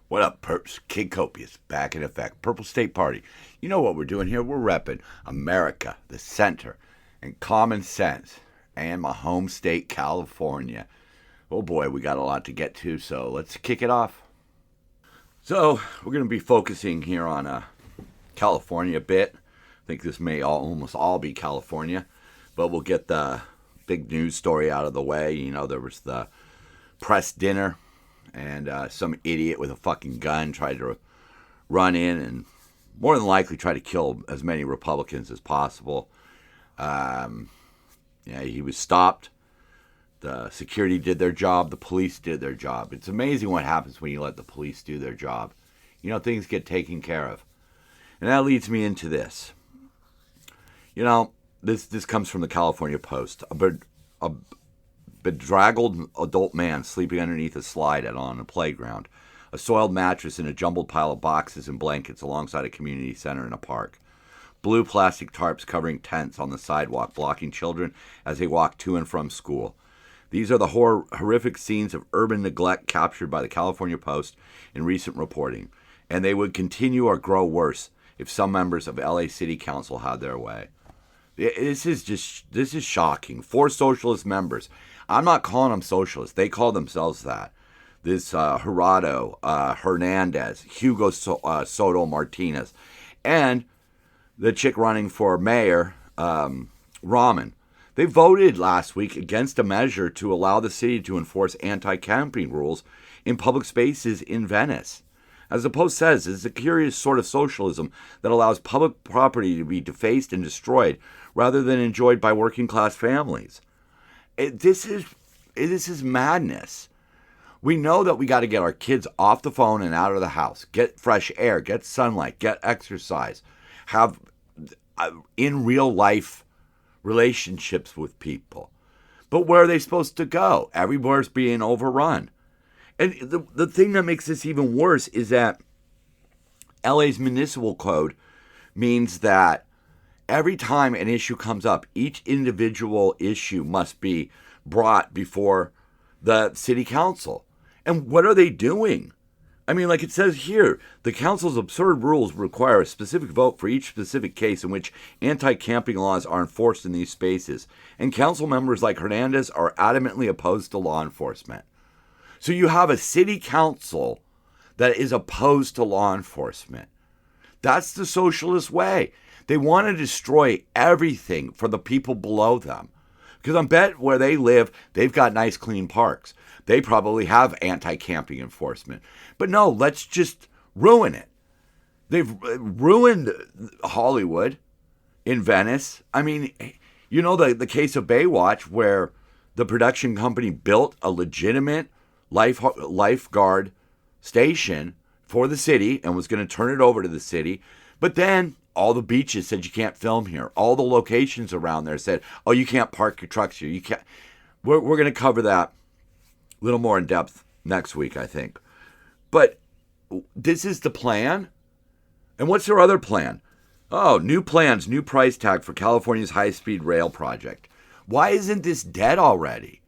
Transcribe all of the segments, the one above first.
What up, Perps? Kid Copious, back in effect. Purple State Party. You know what we're doing here? We're repping America, the center, and common sense, and my home state, California. Oh boy, we got a lot to get to, so let's kick it off. So, we're going to be focusing here on California a bit. I think this may almost all be California, but we'll get the big news story out of the way. You know, there was the press dinner, and some idiot with a fucking gun tried to run in and more than likely try to kill as many Republicans as possible. He was stopped. The security did their job. The police did their job. It's amazing what happens when you let the police do their job. You know, things get taken care of. And that leads me into this. You know, this comes from the California Post. A bedraggled adult man sleeping underneath a slide on a playground. A soiled mattress and a jumbled pile of boxes and blankets alongside a community center in a park. Blue plastic tarps covering tents on the sidewalk, blocking children as they walk to and from school. These are the horrific scenes of urban neglect captured by the California Post in recent reporting, and they would continue or grow worse if some members of LA City Council had their way. This is shocking. 4 socialist members. I'm not calling them socialists. They call themselves that. This Gerardo Hernandez, Hugo Soto Martinez, and the chick running for mayor, Rahman. They voted last week against a measure to allow the city to enforce anti-camping rules in public spaces in Venice. As the Post says, it's a curious sort of socialism that allows public property to be defaced and destroyed rather than enjoyed by working-class families. This is madness. We know that we got to get our kids off the phone and out of the house, get fresh air, get sunlight, get exercise, have in real life relationships with people. But where are they supposed to go? Everywhere's being overrun. And the thing that makes this even worse is that LA's municipal code means that every time an issue comes up, each individual issue must be brought before the city council. And what are they doing? I mean, like it says here, the council's absurd rules require a specific vote for each specific case in which anti-camping laws are enforced in these spaces. And council members like Hernandez are adamantly opposed to law enforcement. So you have a city council that is opposed to law enforcement. That's the socialist way. They want to destroy everything for the people below them. Because I bet where they live, they've got nice, clean parks. They probably have anti-camping enforcement. But no, let's just ruin it. They've ruined Hollywood in Venice. I mean, you know the case of Baywatch, where the production company built a legitimate lifeguard station for the city and was going to turn it over to the city. But then all the beaches said you can't film here. All the locations around there said, oh, you can't park your trucks here. You can't. We're going to cover that a little more in depth next week, I think. But this is the plan. And what's their other plan? Oh, new plans, new price tag for California's high-speed rail project. Why isn't this dead already?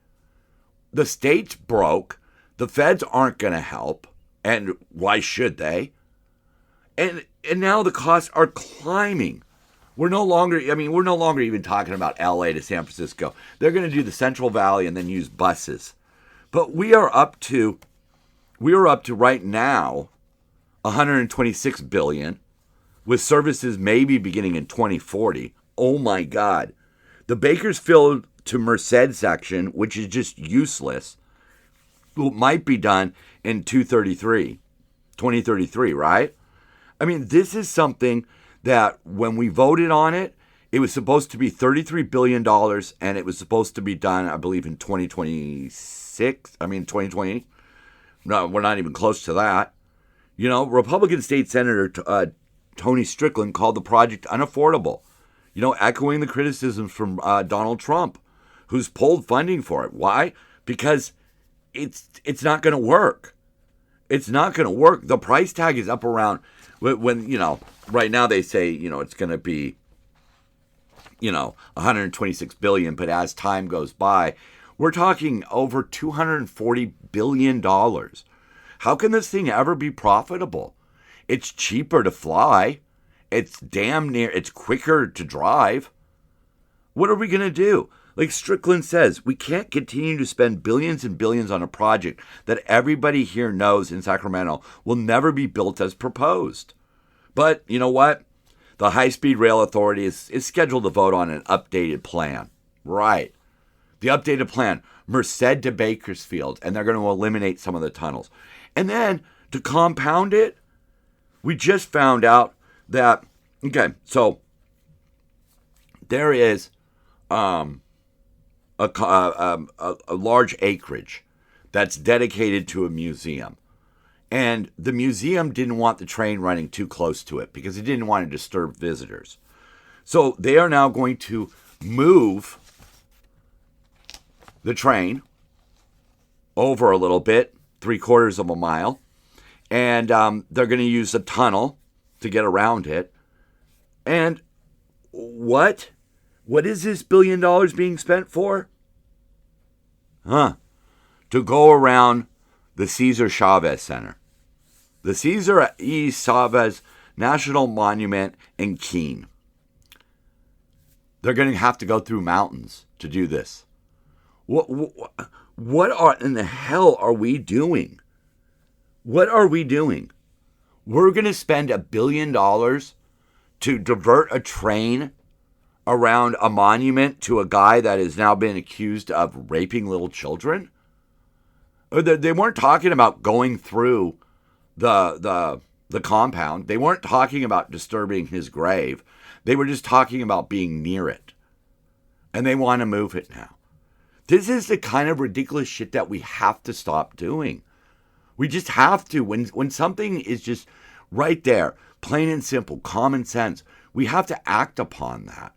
The state's broke. The feds aren't going to help. And why should they? And now the costs are climbing. We're no longer even talking about LA to San Francisco. They're going to do the Central Valley and then use buses. But we are up to right now $126 billion, with services maybe beginning in 2040. Oh my God. The Bakersfield to Merced section, which is just useless, might be done in 2033, right? I mean, this is something that when we voted on it, it was supposed to be $33 billion, and it was supposed to be done, I believe, in 2020. No, we're not even close to that. You know, Republican State Senator Tony Strickland called the project unaffordable, you know, echoing the criticisms from Donald Trump, who's pulled funding for it. Why? Because it's not going to work. It's not going to work. The price tag is up around, when, you know, right now they say, you know, it's going to be, you know, $126 billion, but as time goes by, we're talking over $240 billion. How can this thing ever be profitable? It's cheaper to fly. It's it's quicker to drive. What are we going to do? Like Strickland says, we can't continue to spend billions and billions on a project that everybody here knows in Sacramento will never be built as proposed. But you know what? The High-Speed Rail Authority is scheduled to vote on an updated plan. Right. The updated plan, Merced to Bakersfield, and they're going to eliminate some of the tunnels. And then, to compound it, we just found out that, okay, so there is a large acreage that's dedicated to a museum. And the museum didn't want the train running too close to it because it didn't want to disturb visitors. So they are now going to move the train over a little bit, 3/4 of a mile, and they're going to use a tunnel to get around it. And what is this $1 billion being spent for? To go around the Caeser Chavez Center. The Caeser E. Chavez National Monument in Keene. They're going to have to go through mountains to do this. What in the hell are we doing? What are we doing? We're going to spend $1 billion to divert a train around a monument to a guy that has now been accused of raping little children? They weren't talking about going through the compound. They weren't talking about disturbing his grave. They were just talking about being near it. And they want to move it now. This is the kind of ridiculous shit that we have to stop doing. We just have to. When something is just right there, plain and simple, common sense, we have to act upon that.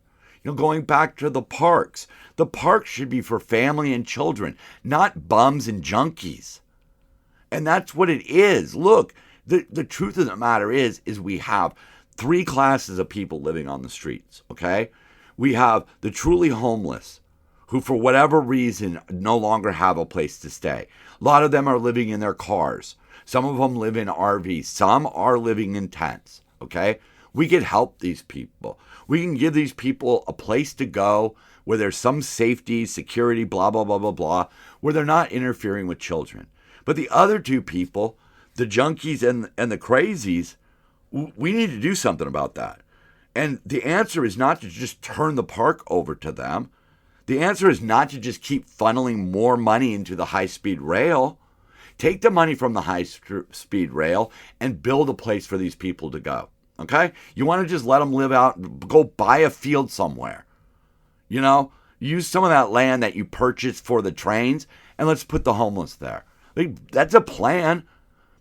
Going back to the parks should be for family and children, not bums and junkies. And that's what it is. Look, the truth of the matter is we have 3 classes of people living on the streets, okay? We have the truly homeless, who for whatever reason no longer have a place to stay. A lot of them are living in their cars. Some of them live in RVs. Some are living in tents, okay? We can help these people. We can give these people a place to go where there's some safety, security, blah, blah, blah, blah, blah, where they're not interfering with children. But the other 2 people, the junkies and the crazies, we need to do something about that. And the answer is not to just turn the park over to them. The answer is not to just keep funneling more money into the high-speed rail. Take the money from the high-speed rail and build a place for these people to go. Okay? You want to just let them live out, go buy a field somewhere. Use some of that land that you purchased for the trains, and let's put the homeless there. That's a plan.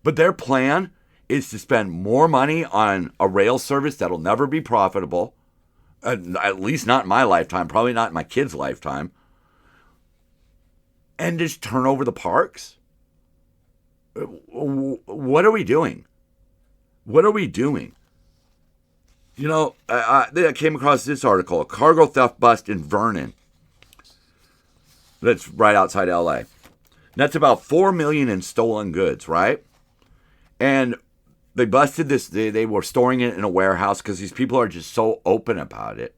But their plan is to spend more money on a rail service that'll never be profitable, at least not in my lifetime, probably not in my kids' lifetime, and just turn over the parks? What are we doing? What are we doing? I came across this article, a cargo theft bust in Vernon. That's right outside LA. That's about $4 million in stolen goods, right? And they busted this. They were storing it in a warehouse because these people are just so open about it.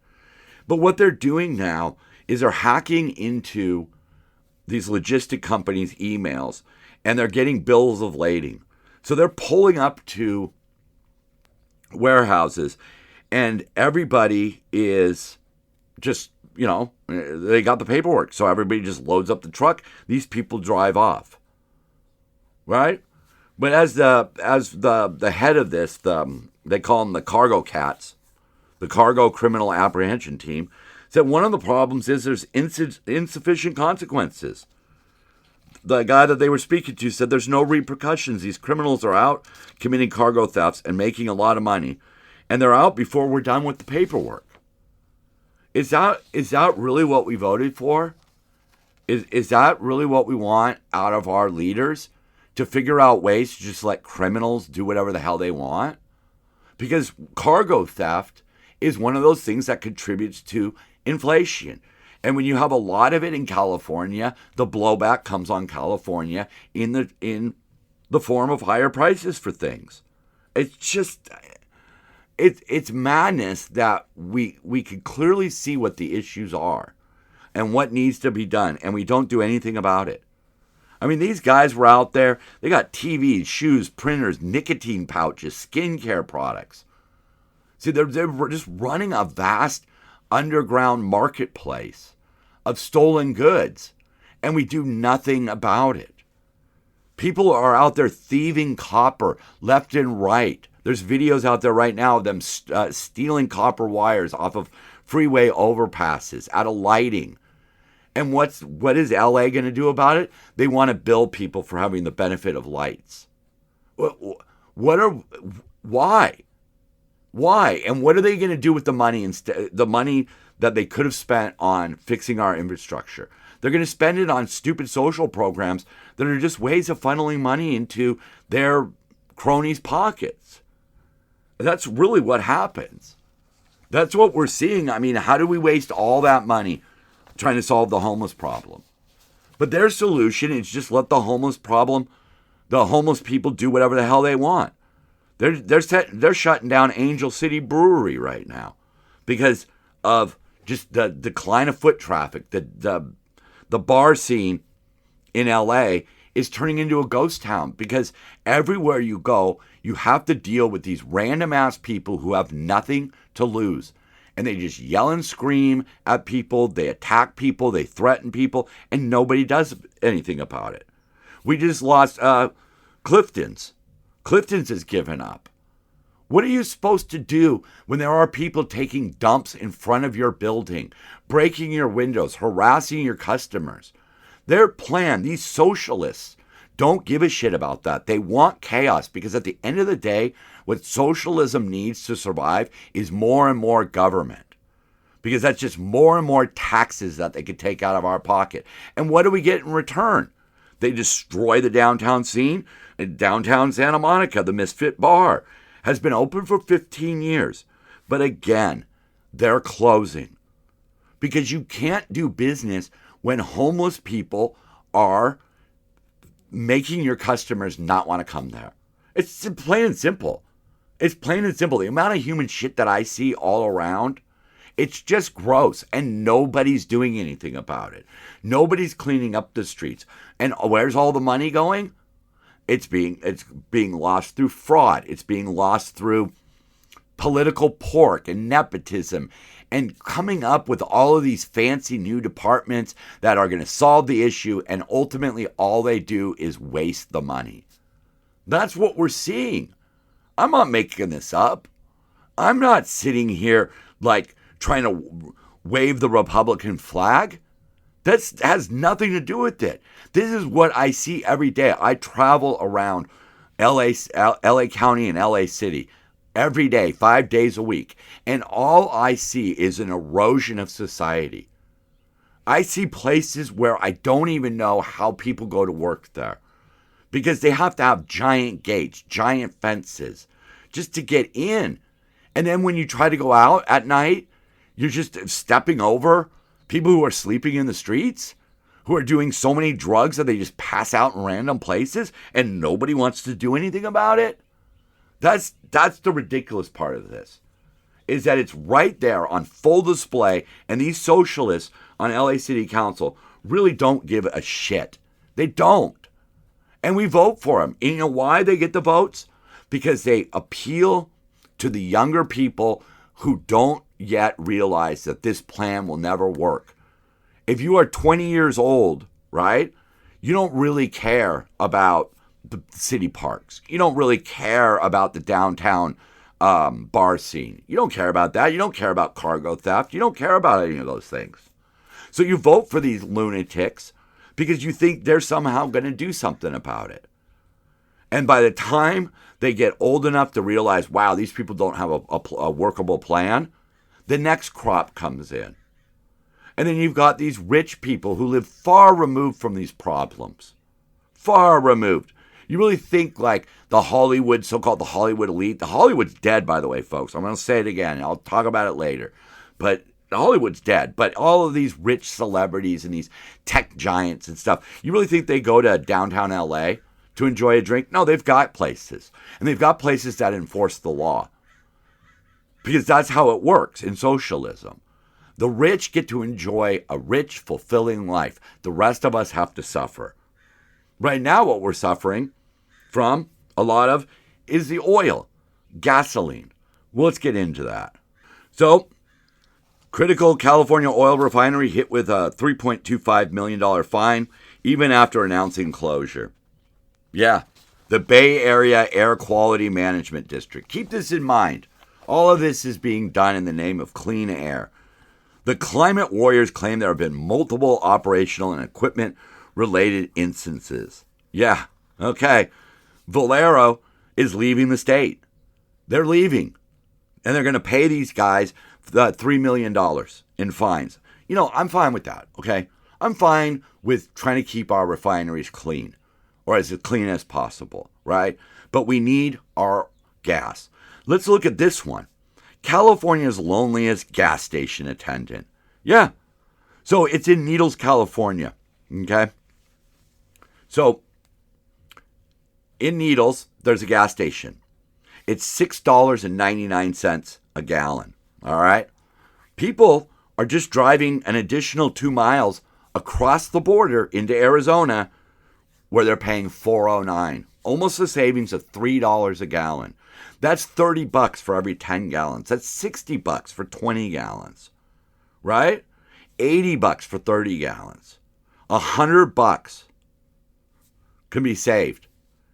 But what they're doing now is they're hacking into these logistic companies' emails, and they're getting bills of lading. So they're pulling up to warehouses, and everybody is just, they got the paperwork. So everybody just loads up the truck. These people drive off. Right? But as the head of this, they call them the cargo cats, the cargo criminal apprehension team, said one of the problems is there's insufficient consequences. The guy that they were speaking to said there's no repercussions. These criminals are out committing cargo thefts and making a lot of money, and they're out before we're done with the paperwork. Is that really what we voted for? Is that really what we want out of our leaders? To figure out ways to just let criminals do whatever the hell they want? Because cargo theft is one of those things that contributes to inflation. And when you have a lot of it in California, the blowback comes on California in the form of higher prices for things. It's just, it's madness that we can clearly see what the issues are and what needs to be done, and we don't do anything about it. I mean, these guys were out there, they got TVs, shoes, printers, nicotine pouches, skincare products. See, they're just running a vast underground marketplace of stolen goods, and we do nothing about it. People are out there thieving copper left and right. There's videos out there right now of them stealing copper wires off of freeway overpasses, out of lighting. And what is LA going to do about it? They want to bill people for having the benefit of lights. Why? And what are they going to do with the money the money that they could have spent on fixing our infrastructure? They're going to spend it on stupid social programs that are just ways of funneling money into their cronies' pockets. That's really what happens. That's what we're seeing. I mean, how do we waste all that money trying to solve the homeless problem? But their solution is just let the homeless people do whatever the hell they want. They're shutting down Angel City Brewery right now because of just the decline of foot traffic. The bar scene in LA is turning into a ghost town because everywhere you go, you have to deal with these random ass people who have nothing to lose. And they just yell and scream at people, they attack people, they threaten people, and nobody does anything about it. We just lost Clifton's. Clifton's has given up. What are you supposed to do when there are people taking dumps in front of your building, breaking your windows, harassing your customers? Their plan, these socialists, don't give a shit about that. They want chaos because at the end of the day, what socialism needs to survive is more and more government. Because that's just more and more taxes that they could take out of our pocket. And what do we get in return? They destroy the downtown scene. In downtown Santa Monica, the Misfit Bar has been open for 15 years. But again, they're closing. Because you can't do business when homeless people are making your customers not want to come there. It's plain and simple. It's plain and simple. The amount of human shit that I see all around, it's just gross, and nobody's doing anything about it. Nobody's cleaning up the streets. And where's all the money going? It's being lost through fraud. It's being lost through political pork and nepotism and coming up with all of these fancy new departments that are going to solve the issue, and ultimately all they do is waste the money. That's what we're seeing. I'm not making this up. I'm not sitting here like trying to wave the Republican flag. That has nothing to do with it. This is what I see every day. I travel around LA County and LA City every day, 5 days a week. And all I see is an erosion of society. I see places where I don't even know how people go to work there. Because they have to have giant gates, giant fences, just to get in. And then when you try to go out at night, you're just stepping over people who are sleeping in the streets, who are doing so many drugs that they just pass out in random places, and nobody wants to do anything about it. That's the ridiculous part of this, is that it's right there on full display, and these socialists on LA City Council really don't give a shit. They don't. And we vote for them. And you know why they get the votes? Because they appeal to the younger people who don't yet realize that this plan will never work. If you are 20 years old, right, you don't really care about the city parks. You don't really care about the downtown bar scene. You don't care about that. You don't care about cargo theft. You don't care about any of those things. So you vote for these lunatics because you think they're somehow going to do something about it. And by the time they get old enough to realize, wow, these people don't have a workable plan, the next crop comes in. And then you've got these rich people who live far removed from these problems. Far removed. You really think like the Hollywood, so-called the Hollywood elite. The Hollywood's dead, by the way, folks. I'm going to say it again. I'll talk about it later. But Hollywood's dead. But all of these rich celebrities and these tech giants and stuff, you really think they go to downtown LA to enjoy a drink? No, they've got places. And they've got places that enforce the law. Because that's how it works in socialism. The rich get to enjoy a rich, fulfilling life. The rest of us have to suffer. Right now, what we're suffering from, a lot of, is the oil, gasoline. Well, let's get into that. So, critical California oil refinery hit with a $3.25 million fine, even after announcing closure. Yeah, the Bay Area Air Quality Management District. Keep this in mind. All of this is being done in the name of clean air. The climate warriors claim there have been multiple operational and equipment-related instances. Yeah, okay. Valero is leaving the state. They're leaving. And they're going to pay these guys $3 million in fines. You know, I'm fine with that, okay? I'm fine with trying to keep our refineries clean, or as clean as possible, right? But we need our gas. Let's look at this one. California's loneliest gas station attendant. Yeah. So it's in Needles, California. Okay. So in Needles, there's a gas station. It's $6.99 a gallon. All right. People are just driving an additional 2 miles across the border into Arizona where they're paying $4.09. Almost a savings of $3 a gallon. That's $30 for every 10 gallons. That's $60 for 20 gallons, right? $80 for 30 gallons. $100 can be saved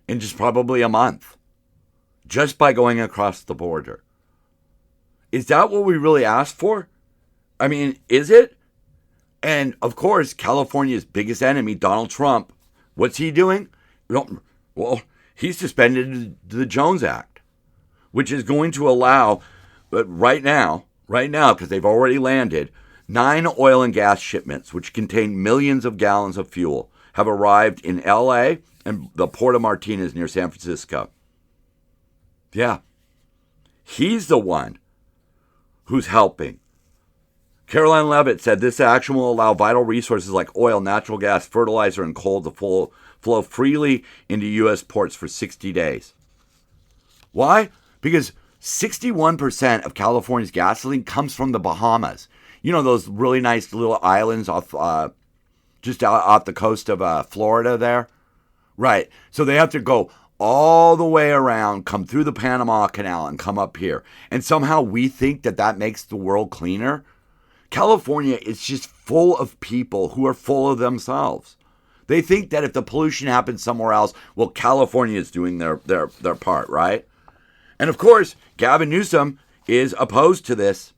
in just probably a month just by going across the border. Is that what we really asked for? I mean, is it? And of course, California's biggest enemy, Donald Trump, what's he doing? Well, he suspended the Jones Act, which is going to allow, but right now, because they've already landed, 9 oil and gas shipments, which contain millions of gallons of fuel, have arrived in L.A. and the Port of Martinez near San Francisco. Yeah. He's the one who's helping. Caroline Leavitt said this action will allow vital resources like oil, natural gas, fertilizer, and coal to flow freely into U.S. ports for 60 days. Why? Because 61% of California's gasoline comes from the Bahamas. You know, those really nice little islands off just off the coast of Florida there? Right. So they have to go all the way around, come through the Panama Canal, and come up here. And somehow we think that that makes the world cleaner? California is just full of people who are full of themselves. They think that if the pollution happens somewhere else, well, California is doing their part, right? And of course, Gavin Newsom is opposed to this.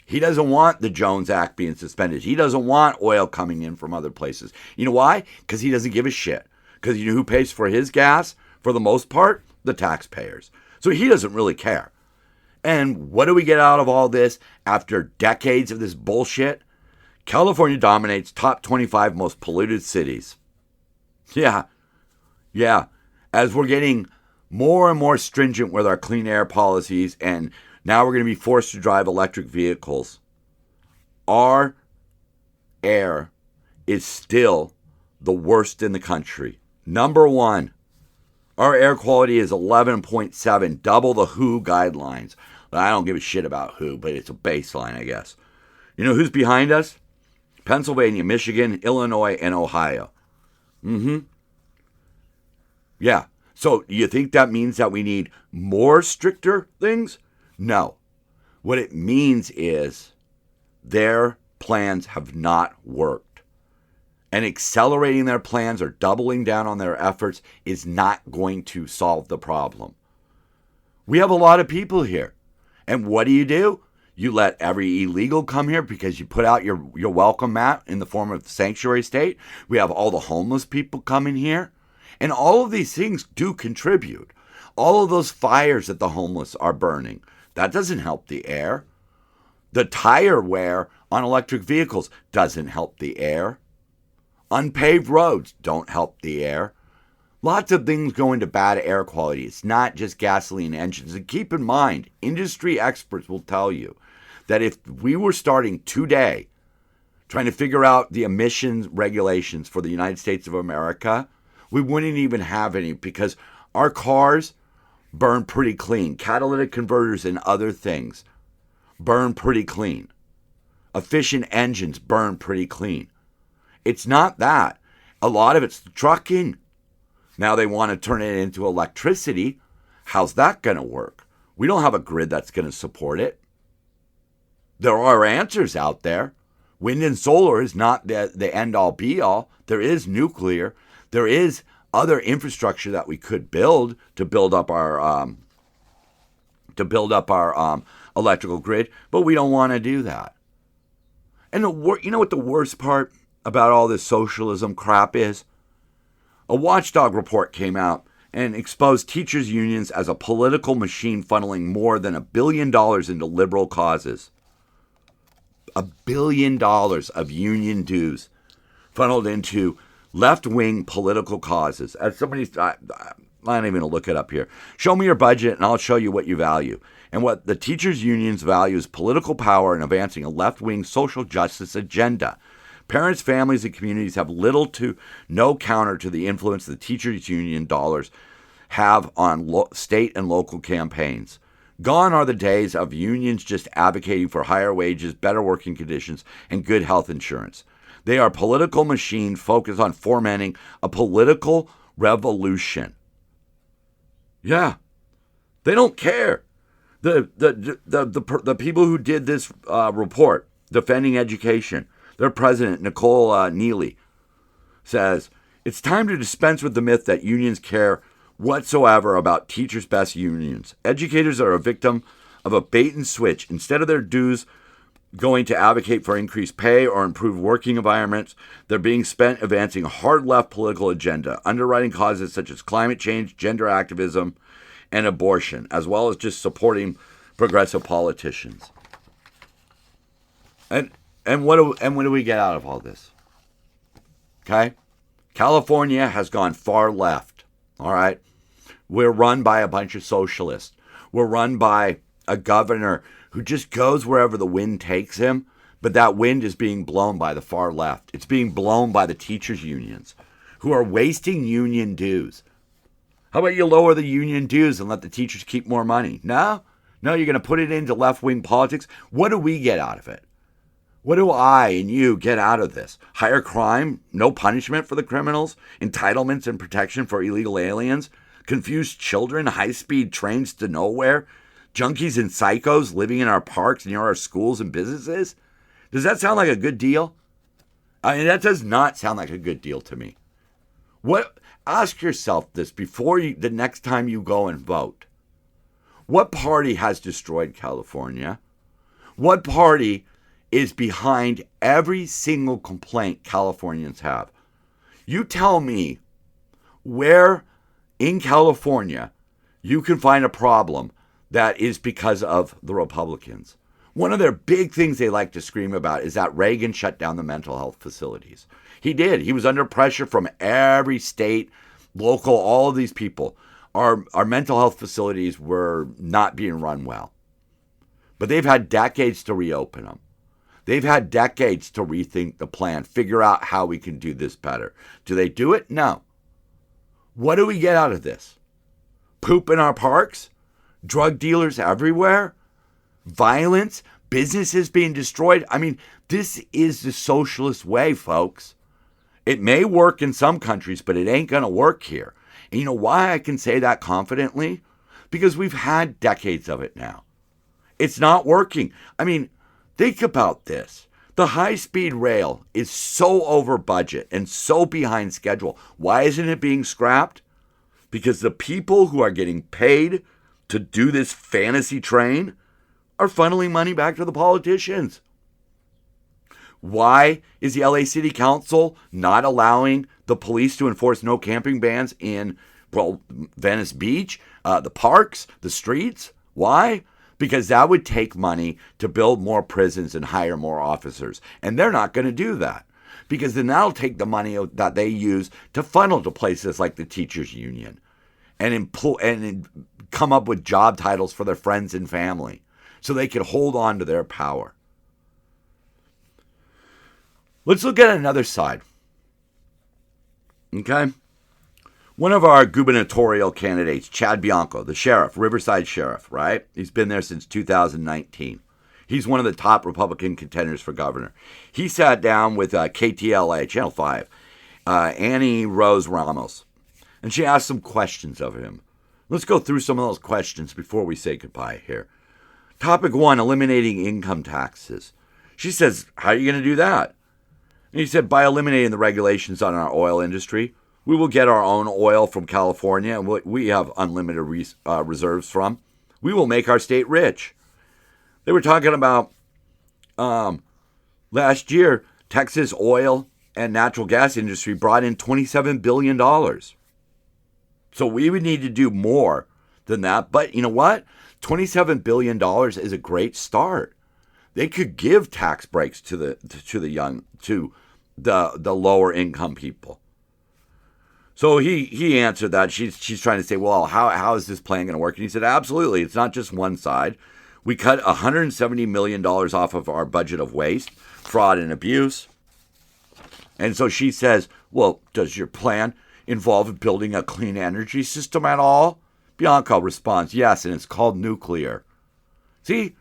He doesn't want the Jones Act being suspended. He doesn't want oil coming in from other places. You know why? Because he doesn't give a shit. Because you know who pays for his gas? For the most part, the taxpayers. So he doesn't really care. And what do we get out of all this after decades of this bullshit? California dominates top 25 most polluted cities. Yeah. As we're getting more and more stringent with our clean air policies, and now we're going to be forced to drive electric vehicles, our air is still the worst in the country. Number one, our air quality is 11.7, double the WHO guidelines. I don't give a shit about WHO, but it's a baseline, I guess. You know who's behind us? Pennsylvania, Michigan, Illinois, and Ohio. Yeah. So you think that means that we need more stricter things? No. What it means is their plans have not worked. And accelerating their plans or doubling down on their efforts is not going to solve the problem. We have a lot of people here. And what do? You let every illegal come here because you put out your welcome mat in the form of sanctuary state. We have all the homeless people coming here. And all of these things do contribute. All of those fires that the homeless are burning, that doesn't help the air. The tire wear on electric vehicles doesn't help the air. Unpaved roads don't help the air. Lots of things go into bad air quality. It's not just gasoline engines. And keep in mind, industry experts will tell you that if we were starting today trying to figure out the emissions regulations for the United States of America, We wouldn't even have any because our cars burn pretty clean. Catalytic converters and other things burn pretty clean. Efficient engines burn pretty clean. It's not that. A lot of it's the trucking. Now they want to turn it into electricity. How's that going to work? We don't have a grid that's going to support it. There are answers out there. Wind and solar is not the end-all, be-all. There is nuclear. There is other infrastructure that we could build to build up our electrical grid, but we don't want to do that. And you know what the worst part about all this socialism crap is? A watchdog report came out and exposed teachers' unions as a political machine funneling more than $1 billion into liberal causes. $1 billion of union dues funneled into left-wing political causes. As somebody, I'm not even going to look it up here. Show me your budget and I'll show you what you value. And what the teachers' unions value is political power and advancing a left-wing social justice agenda. Parents, families, and communities have little to no counter to the influence the teachers' union dollars have on state and local campaigns. Gone are the days of unions just advocating for higher wages, better working conditions, and good health insurance. They are a political machine focused on fomenting a political revolution. Yeah, they don't care. The people who did this report, Defending Education, their president, Nicole Neely, says, it's time to dispense with the myth that unions care whatsoever about teachers' best unions. Educators are a victim of a bait and switch. Instead of their dues going to advocate for increased pay or improved working environments, they're being spent advancing a hard left political agenda, underwriting causes such as climate change, gender activism, and abortion, as well as just supporting progressive politicians. And what do we get out of all this? Okay? California has gone far left. All right? We're run by a bunch of socialists. We're run by a governor who just goes wherever the wind takes him, but that wind is being blown by the far left. It's being blown by the teachers' unions, who are wasting union dues. How about you lower the union dues and let the teachers keep more money? No, you're going to put it into left-wing politics. What do we get out of it? What do I and you get out of this? Higher crime, no punishment for the criminals, entitlements and protection for illegal aliens, confused children, high-speed trains to nowhere, junkies and psychos living in our parks near our schools and businesses? Does that sound like a good deal? I mean, that does not sound like a good deal to me. Ask yourself this before the next time you go and vote. What party has destroyed California? What party is behind every single complaint Californians have? You tell me where in California you can find a problem that is because of the Republicans. One of their big things they like to scream about is that Reagan shut down the mental health facilities. He did. He was under pressure from every state, local, all of these people. Our mental health facilities were not being run well. But they've had decades to reopen them. They've had decades to rethink the plan, figure out how we can do this better. Do they do it? No. What do we get out of this? Poop in our parks? Drug dealers everywhere? Violence? Businesses being destroyed? I mean, this is the socialist way, folks. It may work in some countries, but it ain't going to work here. And you know why I can say that confidently? Because we've had decades of it now. It's not working. I mean, think about this. The high-speed rail is so over budget and so behind schedule. Why isn't it being scrapped? Because the people who are getting paid to do this fantasy train are funneling money back to the politicians. Why is the LA City Council not allowing the police to enforce no camping bans in, Venice Beach, the parks, the streets? Why? Because that would take money to build more prisons and hire more officers. And they're not going to do that. Because then that'll take the money that they use to funnel to places like the teachers union and come up with job titles for their friends and family so they can hold on to their power. Let's look at another side. Okay? One of our gubernatorial candidates, Chad Bianco, the sheriff, Riverside sheriff, right? He's been there since 2019. He's one of the top Republican contenders for governor. He sat down with KTLA, Channel 5, Annie Rose Ramos, and she asked some questions of him. Let's go through some of those questions before we say goodbye here. Topic 1, eliminating income taxes. She says, how are you going to do that? And he said, by eliminating the regulations on our oil industry. We will get our own oil from California, and we have unlimited reserves from. We will make our state rich. They were talking about last year, Texas oil and natural gas industry brought in $27 billion. So we would need to do more than that. But you know what? $27 billion is a great start. They could give tax breaks to the lower income people. So he answered that. She's trying to say, well, how is this plan going to work? And he said, absolutely. It's not just one side. We cut $170 million off of our budget of waste, fraud, and abuse. And so she says, well, does your plan involve building a clean energy system at all? Bianco responds, yes, and it's called nuclear. See,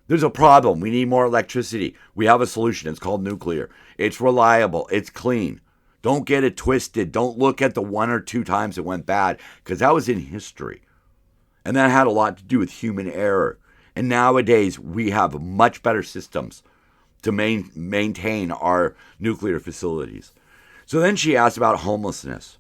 there's a problem. We need more electricity. We have a solution. It's called nuclear. It's reliable. It's clean. Don't get it twisted. Don't look at the one or two times it went bad, because that was in history. And that had a lot to do with human error. And nowadays, we have much better systems to maintain our nuclear facilities. So then she asked about homelessness.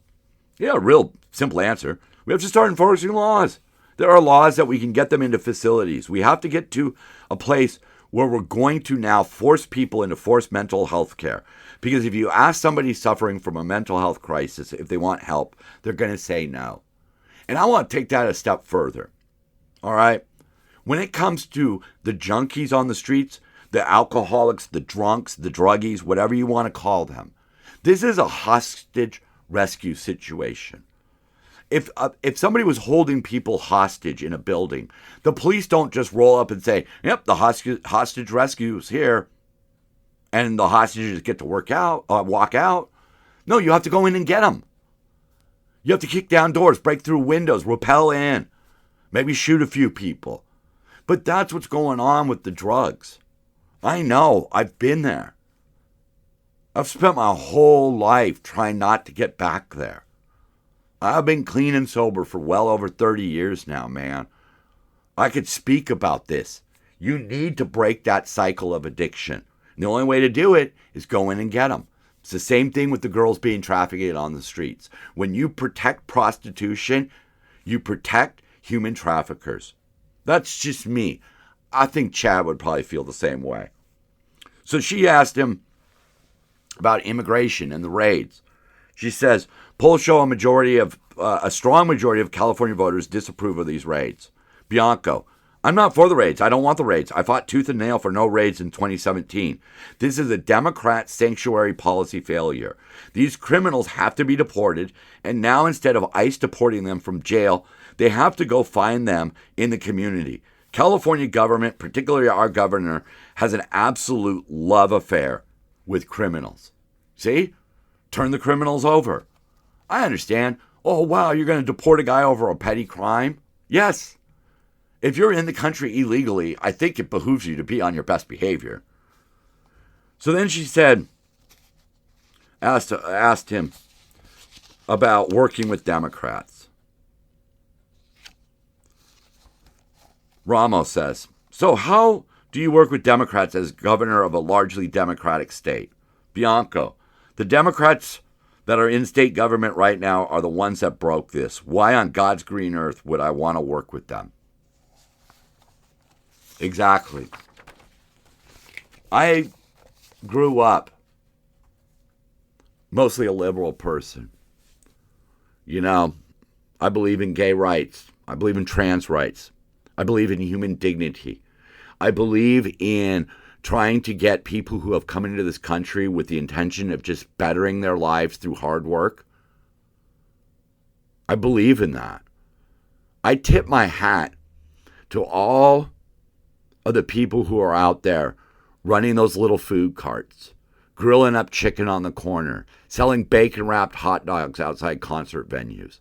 Yeah, real simple answer. We have to start enforcing laws. There are laws that we can get them into facilities. We have to get to a place where we're going to now force people into forced mental health care. Because if you ask somebody suffering from a mental health crisis if they want help, they're going to say no. And I want to take that a step further. All right? When it comes to the junkies on the streets, the alcoholics, the drunks, the druggies, whatever you want to call them, this is a hostage rescue situation. If somebody was holding people hostage in a building, the police don't just roll up and say, yep, the hostage rescue is here, and the hostages get to walk out. No, you have to go in and get them. You have to kick down doors, break through windows, rappel in, maybe shoot a few people. But that's what's going on with the drugs. I know. I've been there. I've spent my whole life trying not to get back there. I've been clean and sober for well over 30 years now, man. I could speak about this. You need to break that cycle of addiction. And the only way to do it is go in and get them. It's the same thing with the girls being trafficked on the streets. When you protect prostitution, you protect human traffickers. That's just me. I think Chad would probably feel the same way. So she asked him about immigration and the raids. She says, polls show a strong majority of California voters disapprove of these raids. Bianco, I'm not for the raids. I don't want the raids. I fought tooth and nail for no raids in 2017. This is a Democrat sanctuary policy failure. These criminals have to be deported, and now instead of ICE deporting them from jail, they have to go find them in the community. California government, particularly our governor, has an absolute love affair with criminals. See? Turn the criminals over. I understand. Oh, wow, you're going to deport a guy over a petty crime? Yes. If you're in the country illegally, I think it behooves you to be on your best behavior. So then she said, asked him about working with Democrats. Ramos says, so how do you work with Democrats as governor of a largely Democratic state? Bianco, the Democrats that are in state government right now are the ones that broke this. Why on God's green earth would I want to work with them? Exactly. I grew up mostly a liberal person. You know, I believe in gay rights. I believe in trans rights. I believe in human dignity. I believe in trying to get people who have come into this country with the intention of just bettering their lives through hard work. I believe in that. I tip my hat to all of the people who are out there running those little food carts, grilling up chicken on the corner, selling bacon-wrapped hot dogs outside concert venues.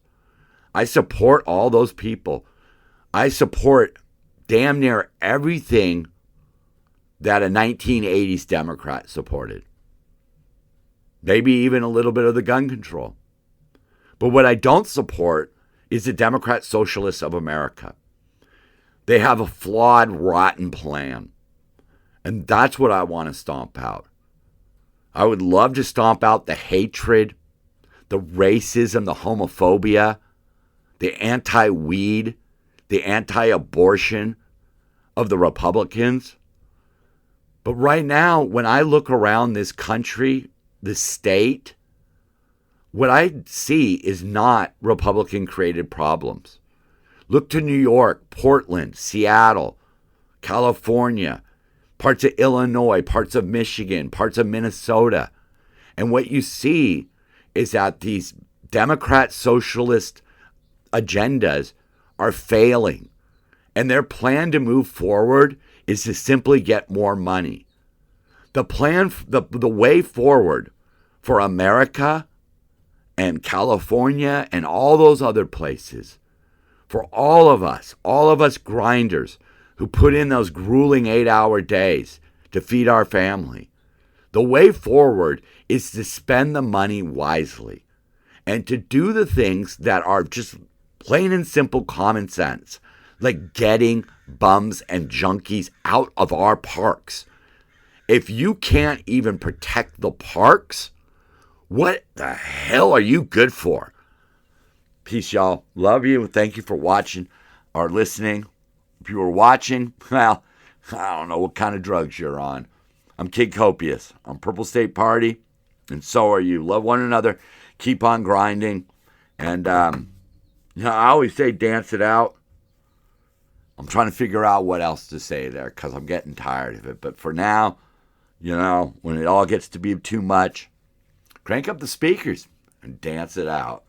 I support all those people. I support damn near everything that a 1980s Democrat supported. Maybe even a little bit of the gun control. But what I don't support is the Democrat Socialists of America. They have a flawed, rotten plan. And that's what I want to stomp out. I would love to stomp out the hatred, the racism, the homophobia, the anti-weed, the anti-abortion of the Republicans. But right now, when I look around this country, this state, what I see is not Republican-created problems. Look to New York, Portland, Seattle, California, parts of Illinois, parts of Michigan, parts of Minnesota. And what you see is that these Democrat socialist agendas are failing. And their plan to move forward is to simply get more money. The plan, the way forward for America and California and all those other places, for all of us grinders who put in those grueling 8-hour days to feed our family, the way forward is to spend the money wisely and to do the things that are just plain and simple common sense, like getting bums and junkies out of our parks. If you can't even protect the parks, what the hell are you good for? Peace, y'all. Love you. Thank you for watching or listening. If you were watching, well, I don't know what kind of drugs you're on. I'm Kid Copious. I'm Purple State Party, and so are you. Love one another. Keep on grinding. And, I always say dance it out. I'm trying to figure out what else to say there because I'm getting tired of it. But for now, when it all gets to be too much, crank up the speakers and dance it out.